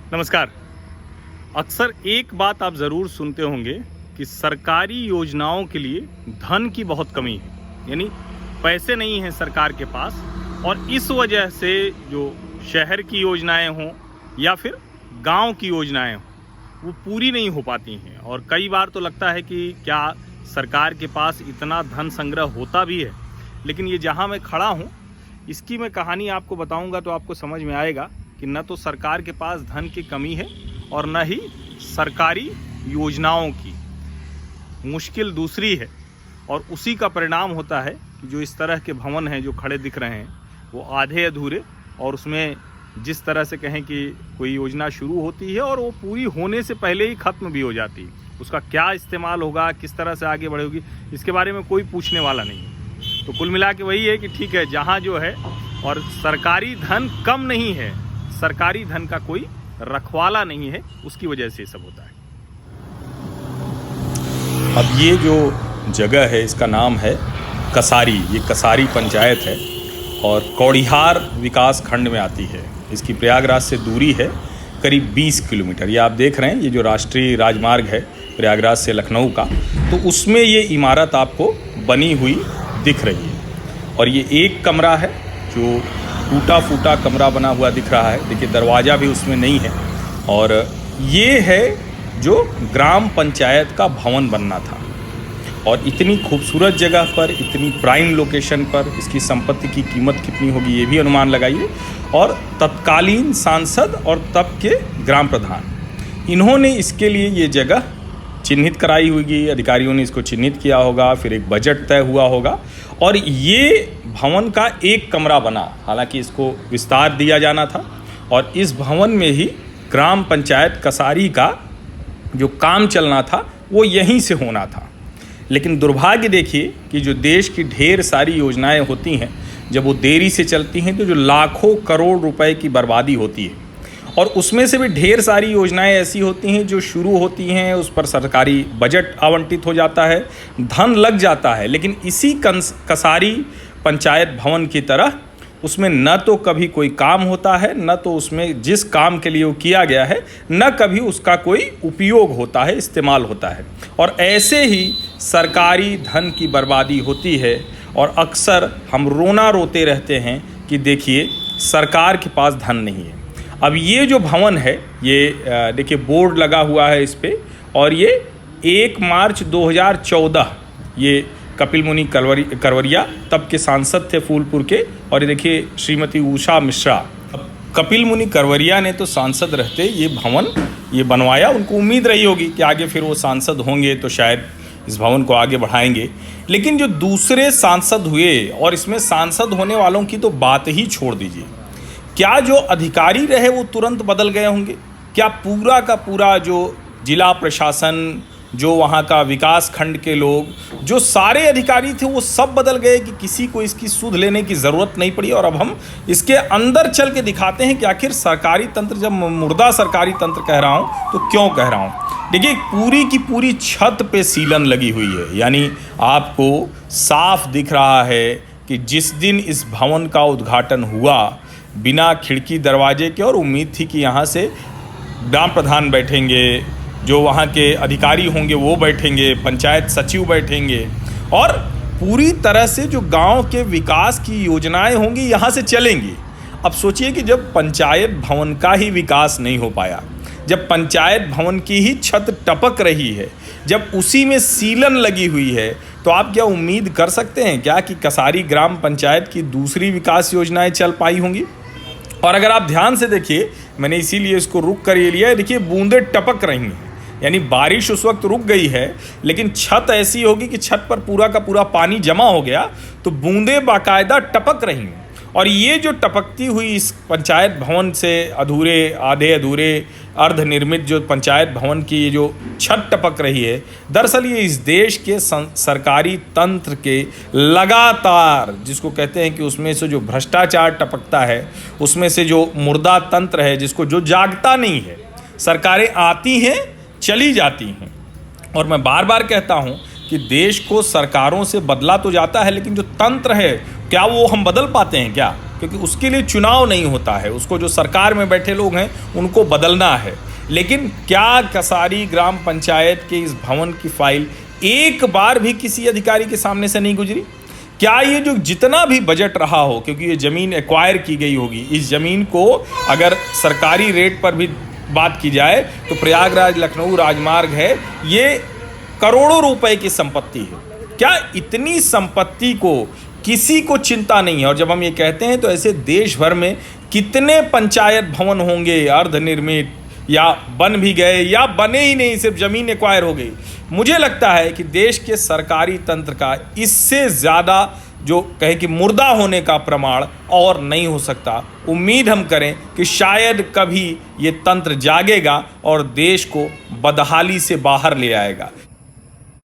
नमस्कार। अक्सर एक बात आप ज़रूर सुनते होंगे कि सरकारी योजनाओं के लिए धन की बहुत कमी है, यानी पैसे नहीं हैं सरकार के पास, और इस वजह से जो शहर की योजनाएं हों या फिर गांव की योजनाएं हों वो पूरी नहीं हो पाती हैं। और कई बार तो लगता है कि क्या सरकार के पास इतना धन संग्रह होता भी है। लेकिन ये जहां मैं खड़ा हूँ इसकी मैं कहानी आपको बताऊंगा तो आपको समझ में आएगा कि न तो सरकार के पास धन की कमी है और न ही सरकारी योजनाओं की। मुश्किल दूसरी है और उसी का परिणाम होता है कि जो इस तरह के भवन हैं जो खड़े दिख रहे हैं वो आधे अधूरे, और उसमें जिस तरह से कहें कि कोई योजना शुरू होती है और वो पूरी होने से पहले ही ख़त्म भी हो जाती है। उसका क्या इस्तेमाल होगा, किस तरह से आगे बढ़ेगी, इसके बारे में कोई पूछने वाला नहीं है। तो कुल मिला के वही है कि ठीक है, जहाँ जो है और सरकारी धन कम नहीं है, सरकारी धन का कोई रखवाला नहीं है, उसकी वजह से सब होता है। अब ये जो जगह है इसका नाम है कसारी। ये कसारी पंचायत है और कौड़िहार विकास खंड में आती है। इसकी प्रयागराज से दूरी है करीब 20 किलोमीटर। ये आप देख रहे हैं, ये जो राष्ट्रीय राजमार्ग है प्रयागराज से लखनऊ का, तो उसमें ये इमारत आपको बनी हुई दिख रही है। और ये एक कमरा है जो टूटा फूटा कमरा बना हुआ दिख रहा है। देखिए दरवाज़ा भी उसमें नहीं है। और ये है जो ग्राम पंचायत का भवन बनना था। और इतनी खूबसूरत जगह पर, इतनी प्राइम लोकेशन पर इसकी संपत्ति की कीमत कितनी होगी ये भी अनुमान लगाइए। और तत्कालीन सांसद और तब के ग्राम प्रधान, इन्होंने इसके लिए ये जगह चिन्हित कराई होगी, अधिकारियों ने इसको चिन्हित किया होगा, फिर एक बजट तय हुआ होगा और ये भवन का एक कमरा बना। हालांकि इसको विस्तार दिया जाना था और इस भवन में ही ग्राम पंचायत कसारी का जो काम चलना था वो यहीं से होना था। लेकिन दुर्भाग्य देखिए कि जो देश की ढेर सारी योजनाएं होती हैं, जब वो देरी से चलती हैं तो जो लाखों करोड़ रुपए की बर्बादी होती है। और उसमें से भी ढेर सारी योजनाएं ऐसी होती हैं जो शुरू होती हैं, उस पर सरकारी बजट आवंटित हो जाता है, धन लग जाता है, लेकिन इसी कसारी पंचायत भवन की तरह उसमें न तो कभी कोई काम होता है, न तो उसमें जिस काम के लिए वो किया गया है न कभी उसका कोई उपयोग होता है, इस्तेमाल होता है। और ऐसे ही सरकारी धन की बर्बादी होती है और अक्सर हम रोना रोते रहते हैं कि देखिए सरकार के पास धन नहीं है। अब ये जो भवन है ये देखिए बोर्ड लगा हुआ है इस पर, और ये 1 मार्च 2014 ये कपिल मुनि करवरिया तब के सांसद थे फूलपुर के, और ये देखिए श्रीमती उषा मिश्रा। कपिल मुनि करवरिया ने तो सांसद रहते ये भवन ये बनवाया। उनको उम्मीद रही होगी कि आगे फिर वो सांसद होंगे तो शायद इस भवन को आगे बढ़ाएंगे। लेकिन जो दूसरे सांसद हुए, और इसमें सांसद होने वालों की तो बात ही छोड़ दीजिए, क्या जो अधिकारी रहे वो तुरंत बदल गए होंगे? क्या पूरा का पूरा जो जिला प्रशासन, जो वहाँ का विकास खंड के लोग, जो सारे अधिकारी थे वो सब बदल गए कि किसी को इसकी सुध लेने की ज़रूरत नहीं पड़ी? और अब हम इसके अंदर चल के दिखाते हैं कि आखिर सरकारी तंत्र, जब मुर्दा सरकारी तंत्र कह रहा हूँ तो क्यों कह रहा हूँ। देखिए पूरी की पूरी छत पे सीलन लगी हुई है, यानी आपको साफ दिख रहा है कि जिस दिन इस भवन का उद्घाटन हुआ बिना खिड़की दरवाजे के, और उम्मीद थी कि यहाँ से ग्राम प्रधान बैठेंगे, जो वहाँ के अधिकारी होंगे वो बैठेंगे, पंचायत सचिव बैठेंगे, और पूरी तरह से जो गांव के विकास की योजनाएं होंगी यहाँ से चलेंगी। अब सोचिए कि जब पंचायत भवन का ही विकास नहीं हो पाया, जब पंचायत भवन की ही छत टपक रही है, जब उसी में सीलन लगी हुई है, तो आप क्या उम्मीद कर सकते हैं क्या कि कसारी ग्राम पंचायत की दूसरी विकास योजनाएं चल पाई होंगी? और अगर आप ध्यान से देखिए, मैंने इसीलिए इसको रुक कर ये लिया है, देखिए बूंदें टपक रही हैं, यानी बारिश उस वक्त रुक गई है, लेकिन छत ऐसी होगी कि छत पर पूरा का पूरा पानी जमा हो गया तो बूंदें बाकायदा टपक रही हैं। और ये जो टपकती हुई इस पंचायत भवन से अधूरे, आधे अधूरे, अर्धनिर्मित जो पंचायत भवन की ये जो छत टपक रही है, दरअसल ये इस देश के सरकारी तंत्र के लगातार, जिसको कहते हैं कि उसमें से जो भ्रष्टाचार टपकता है, उसमें से जो मुर्दा तंत्र है, जिसको जो जागता नहीं है। सरकारें आती हैं, चली जाती हैं, और मैं बार बार कहता हूँ कि देश को सरकारों से बदला तो जाता है, लेकिन जो तंत्र है क्या वो हम बदल पाते हैं क्या? क्योंकि उसके लिए चुनाव नहीं होता है, उसको जो सरकार में बैठे लोग हैं उनको बदलना है। लेकिन क्या कसारी ग्राम पंचायत के इस भवन की फाइल एक बार भी किसी अधिकारी के सामने से नहीं गुजरी? क्या ये जो जितना भी बजट रहा हो, क्योंकि ये ज़मीन एक्वायर की गई होगी, इस ज़मीन को अगर सरकारी रेट पर भी बात की जाए तो प्रयागराज लखनऊ राजमार्ग है, ये करोड़ों रुपए की संपत्ति है। क्या इतनी संपत्ति को किसी को चिंता नहीं है? और जब हम ये कहते हैं तो ऐसे देश भर में कितने पंचायत भवन होंगे अर्धनिर्मित, या बन भी गए या बने ही नहीं, सिर्फ ज़मीन एक्वायर हो गई। मुझे लगता है कि देश के सरकारी तंत्र का इससे ज़्यादा जो कहे कि मुर्दा होने का प्रमाण और नहीं हो सकता। उम्मीद हम करें कि शायद कभी ये तंत्र जागेगा और देश को बदहाली से बाहर ले आएगा।